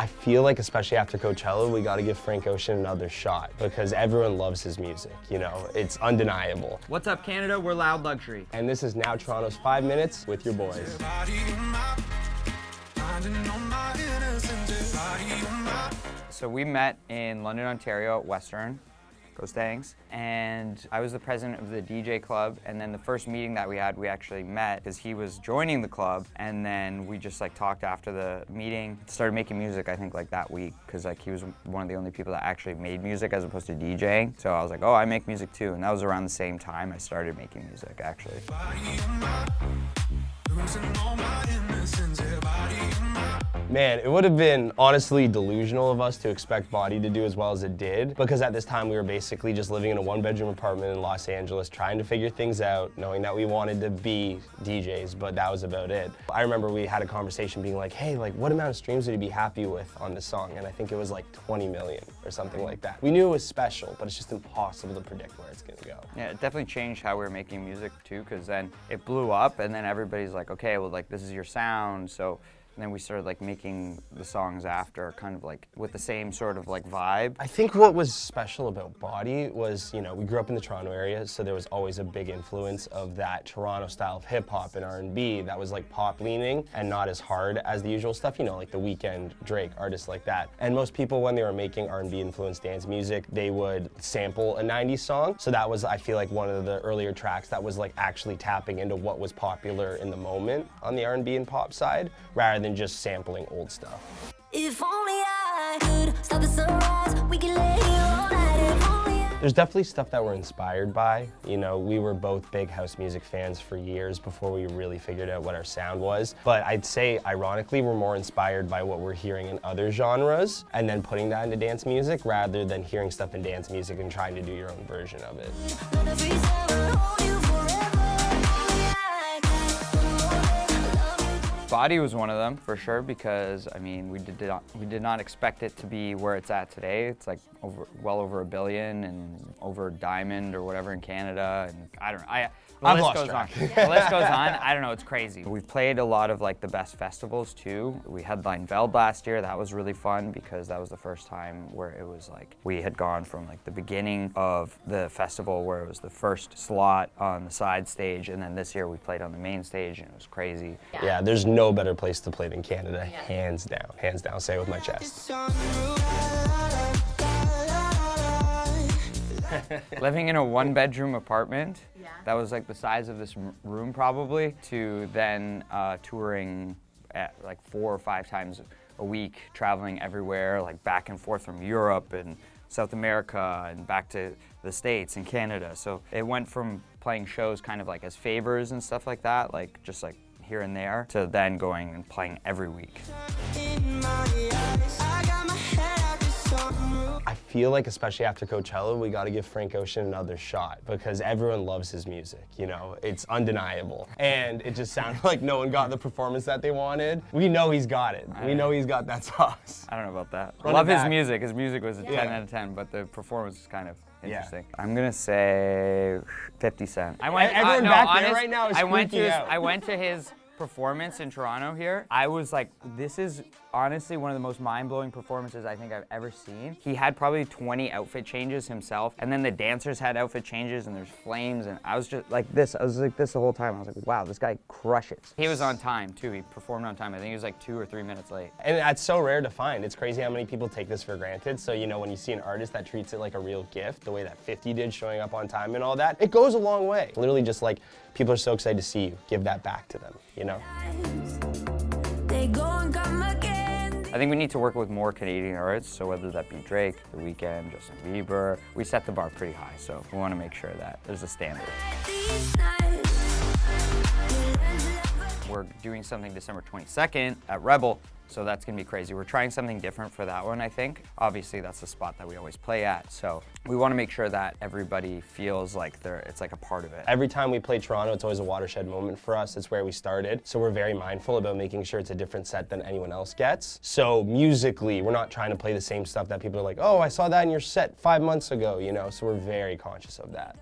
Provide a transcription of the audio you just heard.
feel like, especially after Coachella, we gotta give Frank Ocean another shot because everyone loves his music, you know? It's undeniable. What's up, Canada? We're Loud Luxury. And this is Now Toronto's 5 Minutes with your boys. So we met in London, Ontario at Western. Go Stangs. And I was the president of the DJ club, and then the first meeting that we had, we actually met because he was joining the club, and then we just like talked after the meeting, started making music I think like that week, because like he was one of the only people that actually made music as opposed to DJing. So I was like, oh, I make music too, and that was around the same time I started making music actually. Man, it would have been honestly delusional of us to expect Body to do as well as it did, because at this time we were basically just living in a one-bedroom apartment in Los Angeles, trying to figure things out, knowing that we wanted to be DJs, but that was about it. I remember we had a conversation being like, hey, like what amount of streams would you be happy with on this song? And I think it was like 20 million or something like that. We knew it was special, but it's just impossible to predict where it's gonna go. Yeah, it definitely changed how we were making music too, because then it blew up, and then everybody's like, okay, well, like this is your sound, so. And then we started like making the songs after, kind of like with the same sort of like vibe. I think what was special about Body was, you know, we grew up in the Toronto area, so there was always a big influence of that Toronto style of hip hop and R&B that was like pop leaning and not as hard as the usual stuff, you know, like The Weeknd, Drake, artists like that. And most people, when they were making R&B influenced dance music, they would sample a 90s song. So that was, I feel like, one of the earlier tracks that was like actually tapping into what was popular in the moment on the R&B and pop side, rather than just sampling old stuff. If only I could stop the sunrise, we can lay here all night. If only I... There's definitely stuff that we're inspired by. You know, we were both big house music fans for years before we really figured out what our sound was. But I'd say, ironically, we're more inspired by what we're hearing in other genres and then putting that into dance music rather than hearing stuff in dance music and trying to do your own version of it. Body was one of them for sure, because I mean we did not expect it to be where it's at today. It's like well over 1 billion and over Diamond or whatever in Canada, and I don't know. The list goes on. The list goes on. I don't know. It's crazy. We've played a lot of like the best festivals too. We headlined Veld last year. That was really fun because that was the first time where it was like we had gone from like the beginning of the festival where it was the first slot on the side stage, and then this year we played on the main stage, and it was crazy. Yeah, there's no better place to play than Canada, hands down. Hands down. Say it with my chest. Living in a one-bedroom apartment, that was like the size of this room probably, to then touring at like 4 or 5 times a week, traveling everywhere, like back and forth from Europe and South America and back to the States and Canada. So it went from playing shows kind of like as favors and stuff like that, like just like here and there, to then going and playing every week. I feel like, especially after Coachella, we gotta give Frank Ocean another shot because everyone loves his music, you know? It's undeniable. And it just sounded like no one got the performance that they wanted. We know he's got it. We know he's got that sauce. I don't know about that. I love his music. His music was a 10 out of 10, but the performance is kind of interesting. I'm gonna say 50 Cent. Everyone back there right now is freaking out. I went to his performance in Toronto here. I was like, this is honestly one of the most mind-blowing performances I think I've ever seen. He had probably 20 outfit changes himself, and then the dancers had outfit changes, and there's flames, and I was just like this. I was like this the whole time. I was like, wow, this guy crushes. He was on time too. He performed on time. I think he was like 2 or 3 minutes late. And that's so rare to find. It's crazy how many people take this for granted. So, you know, when you see an artist that treats it like a real gift, the way that 50 did, showing up on time and all that, it goes a long way. Literally just like, people are so excited to see you. Give that back to them, you know? I think we need to work with more Canadian artists, so whether that be Drake, The Weeknd, Justin Bieber, we set the bar pretty high, so we want to make sure that there's a standard. We're doing something December 22nd at Rebel, so that's gonna be crazy. We're trying something different for that one, I think. Obviously, that's the spot that we always play at, so we want to make sure that everybody feels like it's like a part of it. Every time we play Toronto, it's always a watershed moment for us. It's where we started, so we're very mindful about making sure it's a different set than anyone else gets. So musically, we're not trying to play the same stuff that people are like, oh, I saw that in your set 5 months ago, you know, so we're very conscious of that.